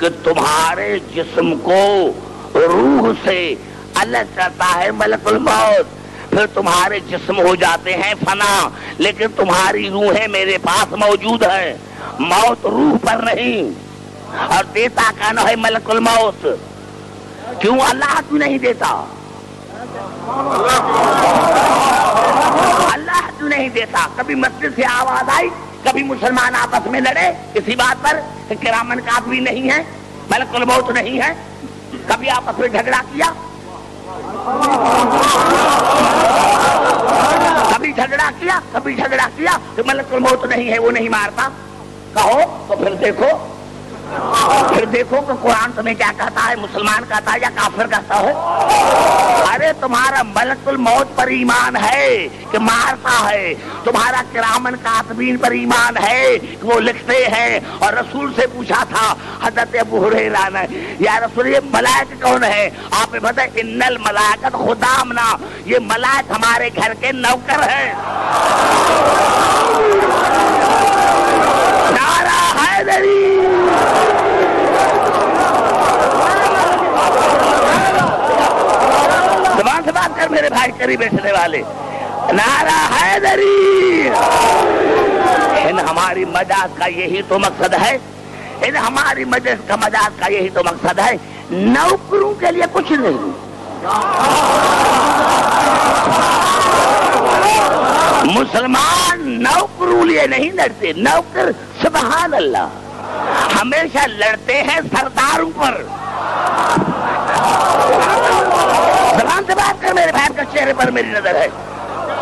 کہ تمہارے جسم کو روح سے الگ کرتا ہے ملک الموت، پھر تمہارے جسم ہو جاتے ہیں فنا، لیکن تمہاری روحیں میرے پاس موجود ہیں. موت روح پر نہیں، اور دیتا کون ہے ملک الموت. کیوں اللہ کیوں نہیں دیتا؟ اللہ کیوں نہیں دیتا؟ کبھی مسجد سے آواز آئی، کبھی مسلمان آپس میں لڑے اسی بات پر کہ کرامن کاتبین نہیں ہے، ملک الموت نہیں ہے. کبھی آپس میں جھگڑا کیا، کبھی جھگڑا کیا کہ ملک الموت نہیں ہے، وہ نہیں مارتا. کہو تو پھر دیکھو کہ قرآن تمہیں کیا کہتا ہے، مسلمان کہتا ہے یا کافر کہتا ہے؟ ارے تمہارا ملک الموت پر ایمان ہے کہ مارتا ہے، تمہارا کرامن کاتبین پر ایمان ہے کہ وہ لکھتے ہیں. اور رسول سے پوچھا تھا حضرت ابو ہریرہ نے، یا رسول یہ ملائک کون ہے؟ آپ نے بتایا ان الملائکۃ خدامنا، یہ ملائک ہمارے گھر کے نوکر ہیں. نعرہ حیدری، زبان سے بات کر میرے بھائی قریب بیٹھنے والے، نعرہ حیدری. ان ہماری مجاز کا یہی تو مقصد ہے، ان ہماری مجلس کا مجاز کا یہی تو مقصد ہے. نوکروں کے لیے کچھ نہیں. مسلمان نوکروں لیے نہیں لڑتے، نوکر سبحان اللہ ہمیشہ لڑتے ہیں سرداروں پر. زبان سے بات کر میرے بھائی کا چہرے پر میری نظر ہے،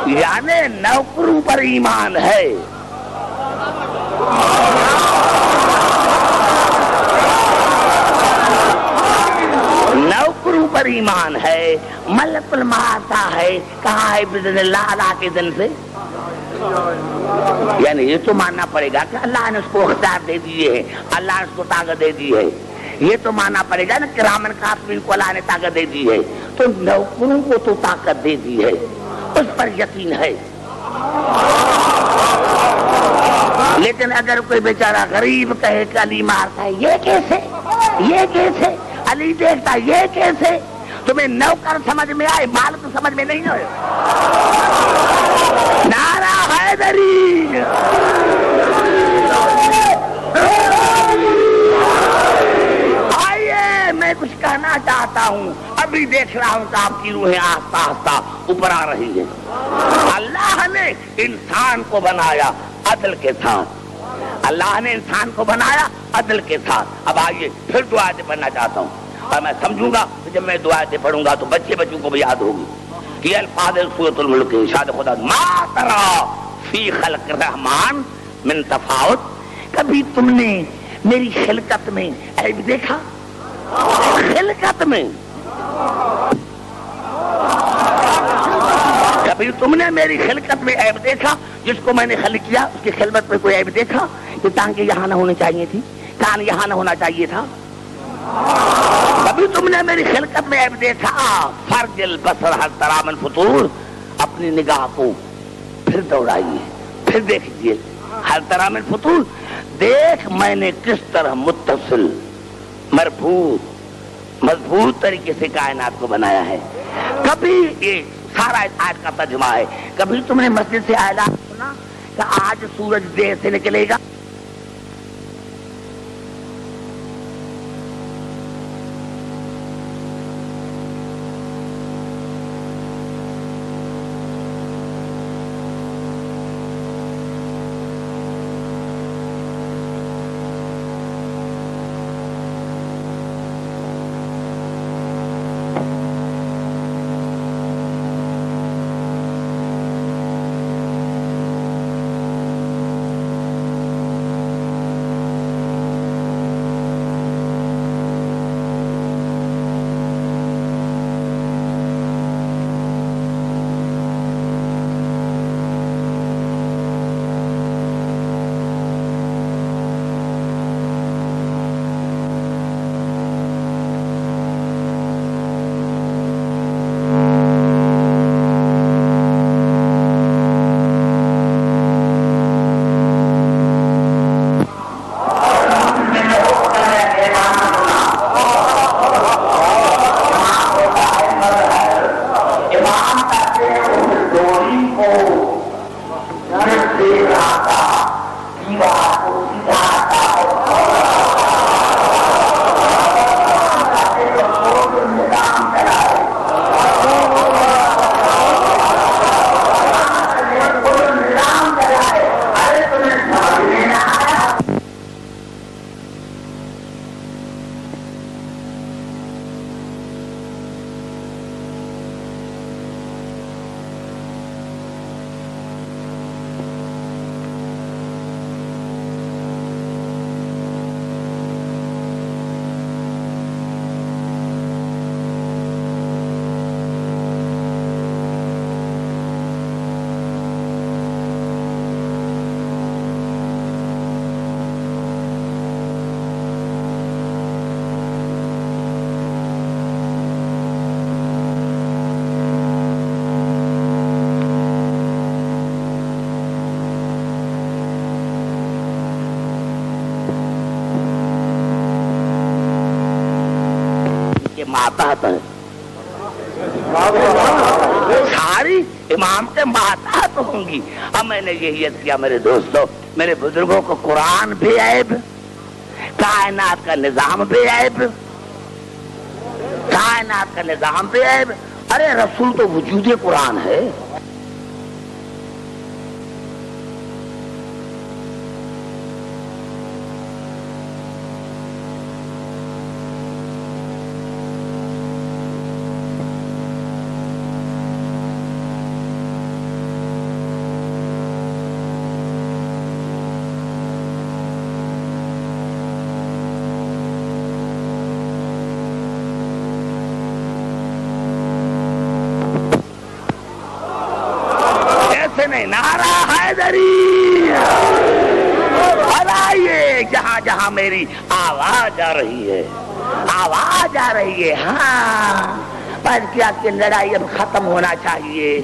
یعنی نوکروں پر ایمان ہے. نوکروں پر ایمان ہے. ملک الماتا ہے، کہا ہے بزن اللہ کے دن سے. یعنی یہ تو ماننا پڑے گا کہ اللہ نے اس کو اختیار دے دیے ہے، اللہ نے اس کو طاقت دے دی ہے. یہ تو ماننا پڑے گا نا کہ کرامن کاتبین کو اللہ نے طاقت دے دی ہے، تو نوکروں کو تو طاقت دے دی ہے، اس پر یقین ہے. لیکن اگر کوئی بیچارہ غریب کہے کہ علی مارتا ہے، یہ کیسے علی دیکھتا ہے، یہ کیسے؟ تمہیں نوکر سمجھ میں آئے، مالک سمجھ میں نہیں آئے. نعرہ حیدری. آئیے میں کچھ کہنا چاہتا ہوں. ابھی دیکھ رہا ہوں کہ آپ کی روحیں آہستہ آہستہ اوپر آ رہی ہیں. اللہ نے انسان کو بنایا عدل کے ساتھ، اللہ نے انسان کو بنایا عدل کے ساتھ. اب آئیے پھر دعائیں پڑھنا چاہتا ہوں، اور میں سمجھوں گا کہ جب میں دعائیں پڑھوں گا تو بچوں کو بھی یاد ہوگی. یہ الفاظ سورۃ الملک ارشاد خدا ما ترى فی خلق الرحمن من تفاوت. کبھی تم نے میری خلقت میں عیب دیکھا؟ خلقت میں کبھی تم نے میری خلقت میں عیب دیکھا؟ جس کو میں نے خلق کیا اس کی خلقت میں کوئی عیب دیکھا؟ کہ ٹانگیں یہاں نہ ہونی چاہیے تھی، کان یہاں نہ ہونا چاہیے تھا. کبھی تم نے میری خلقت میں عیب دیکھا؟ فرج البصر هل ترى من فطور. اپنی نگاہ کو پھر دوڑائیے، پھر دیکھیے هل ترى من فطور. دیکھ میں نے کس طرح متصل مضبوط طریقے سے کائنات کو بنایا ہے. کبھی یہ سارا اس آیت کا ترجمہ ہے. کبھی تم نے مسجد سے اعلان سنا کہ آج سورج دیر سے نکلے گا؟ ماتحت ہے، ساری امام کے ماتحت ہوں گی۔ اب میں نے یہی عرض کیا میرے دوستو، میرے بزرگوں کو قرآن بے عیب، کائنات کا نظام بے عیب، کائنات کا نظام بے عیب۔ ارے رسول تو وجود قرآن ہے۔ نہیں نعرہ حیدری، آئیے جہاں جہاں میری آواز آ رہی ہے، آواز آ رہی ہے۔ ہاں پر کیا کہ لڑائی اب ختم ہونا چاہیے،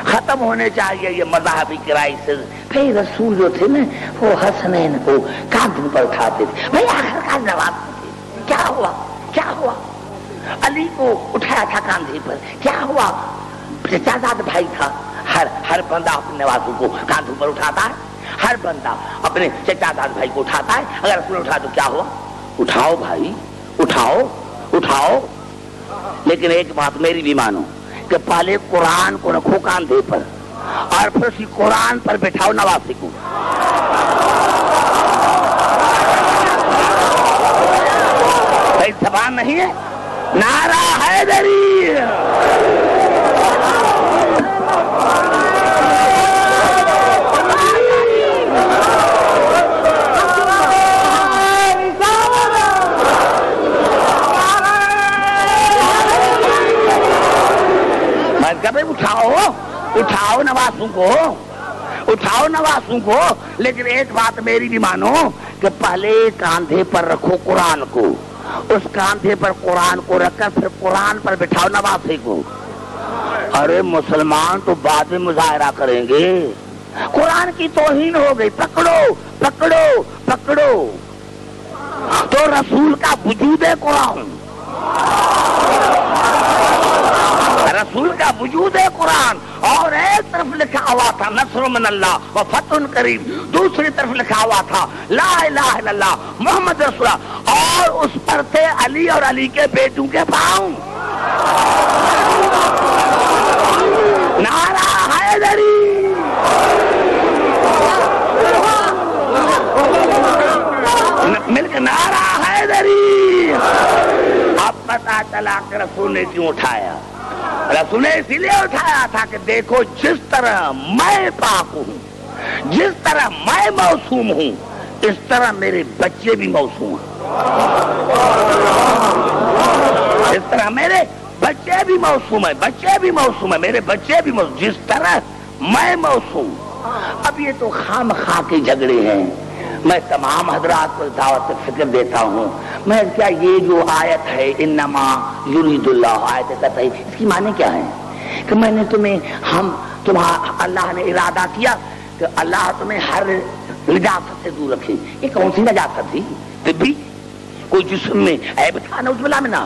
ختم ہونے چاہیے یہ مذہبی کرائسس۔ بھائی رسول جو تھے نا وہ حسنین کو کاندھوں پر اٹھاتے تھے، بھائی آخر کار نواز تھے، کیا ہوا کیا ہوا؟ علی کو اٹھایا تھا کاندھے پر، کیا ہوا؟ چچازاد بھائی تھا، ہر بندہ اپنے نوازوں کو کاندھوں پر اٹھاتا ہے، ہر بندہ اپنے چچازاد بھائی کو اٹھاتا ہے۔ اگر رسول اٹھا تو کیا ہوا؟ اٹھاؤ بھائی، اٹھاؤ اٹھاؤ، لیکن ایک بات میری بھی مانو کہ پہلے قرآن کو رکھو کاندھے پر اور پھر اسی قرآن پر بٹھاؤ نوازے کو۔ بھائی زبان نہیں ہے؟ نعرہ حیدری، اٹھاؤ اٹھاؤ نوازوں کو، اٹھاؤ نوازوں کو، لیکن ایک بات میری بھی مانو کہ پہلے کاندھے پر رکھو قرآن کو، اس کاندھے پر قرآن کو رکھ کر پھر قرآن پر بٹھاؤ نوازے کو۔ ارے مسلمان تو بعد میں مظاہرہ کریں گے، قرآن کی توہین ہو گئی، پکڑو پکڑو پکڑو۔ تو رسول کا وجود ہے قرآن، رسول کا وجود ہے قرآن، اور ایک طرف لکھا ہوا تھا نصر من اللہ و فتح قریب، دوسری طرف لکھا ہوا تھا لا الہ الا اللہ محمد رسول اللہ، اور اس پر تھے علی اور علی کے بیٹوں کے پاؤں۔ نعرہ حیدری، مل کے نعرہ حیدری۔ اب پتا چلا کہ رسول نے کیوں اٹھایا؟ رسول نے اسی لیے اٹھایا تھا کہ دیکھو جس طرح میں پاک ہوں، جس طرح میں معصوم ہوں، اس طرح میرے بچے بھی معصوم ہیں، اس طرح میرے بچے بھی معصوم ہیں، بچے بھی معصوم ہیں، میرے بچے بھی معصوم، جس طرح میں معصوم۔ اب یہ تو خام خواہ کے جھگڑے ہیں، میں تمام حضرات کو دعوت فکر دیتا ہوں۔ میں کیا یہ جو آیت ہے انما یرید اللہ، آیت قطعی، اس کی معنی کیا ہے؟ کہ میں نے اللہ نے ارادہ کیا کہ اللہ تمہیں ہر نجاست سے دور رکھے۔ یہ کون سی نجاست تھی؟ طبی کوئی جسم میں عیب تھا نعوذ باللہ منہ؟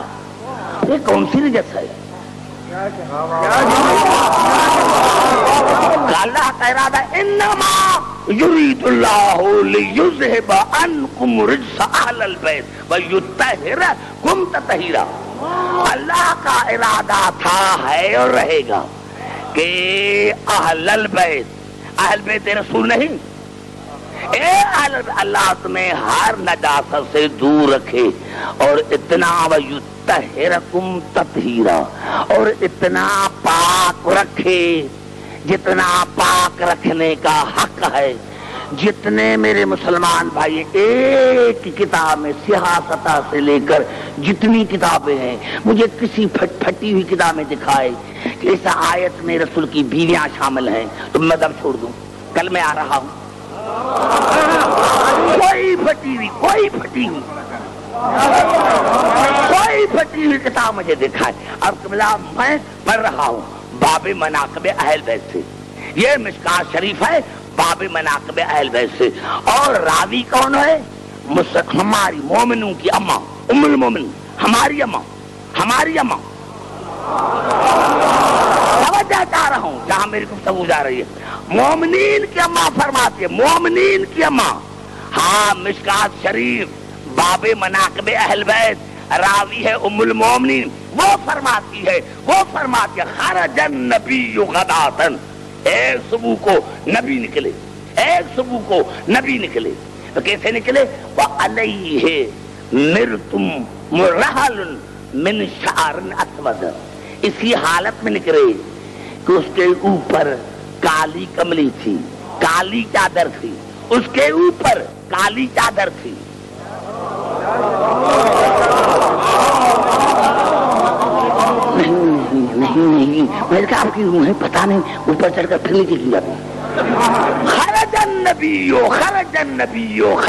یہ کون سی نجاست ہے؟ اللہ کا ارادہ انما یرید اللہ لیذہب عنکم رجس اہل البیت ویطہرکم تطہیرا۔ اللہ کا ارادہ تھا، ہے اور رہے گا کہ اہل البیت، اہل بیت رسول نہیں، اے اہل البیت، اللہ تمہیں ہر نجاست سے دور رکھے، اور اتنا ویطہرکم تطہیرا، اور اتنا پاک رکھے جتنا پاک رکھنے کا حق ہے۔ جتنے میرے مسلمان بھائی ایک کتاب میں سیاستہ سے لے کر جتنی کتابیں ہیں، مجھے کسی پھٹی ہوئی کتابیں دکھائے کہ اس آیت میں رسول کی بیویاں شامل ہیں تو میں مذہب چھوڑ دوں، کل میں آ رہا ہوں۔ کوئی پھٹی ہوئی کتاب مجھے دکھائے۔ اب قبلہ میں پڑھ رہا ہوں باب مناقب اہل بیت سے، یہ مشکات شریف ہے باب مناقب اہل بیت سے، اور راوی کون ہے؟ ہماری مومنوں کی اماں ام المومن، ہماری اماں ہماری اماں، توجہ چاہ رہا ہوں جہاں میری گفتگو جا رہی ہے، مومنین کی اماں فرماتی ہے، مومنین کی اماں، ہاں مشکات شریف باب مناقب اہل بیت راوی ہے ام المومنین، وہ فرماتی ہے خرج النبی غداتن، ایک صبح کو نبی نکلے، ایک صبح کو نبی نکلے، تو کیسے نکلے؟ وَعَلَيْهِ مِرْتُمْ مُرَحَلٌ مِنْ شَعْرٍ أَسْوَدٍ، اسی حالت میں نکلے کہ اس کے اوپر کالی کملی تھی، کالی چادر تھی، اس کے اوپر کالی چادر تھی۔ نہیں میرے کیا آپ کی روح ہے پتہ نہیں، اوپر چڑھ کر پھر نیچے کی جاتی۔ خرج النبی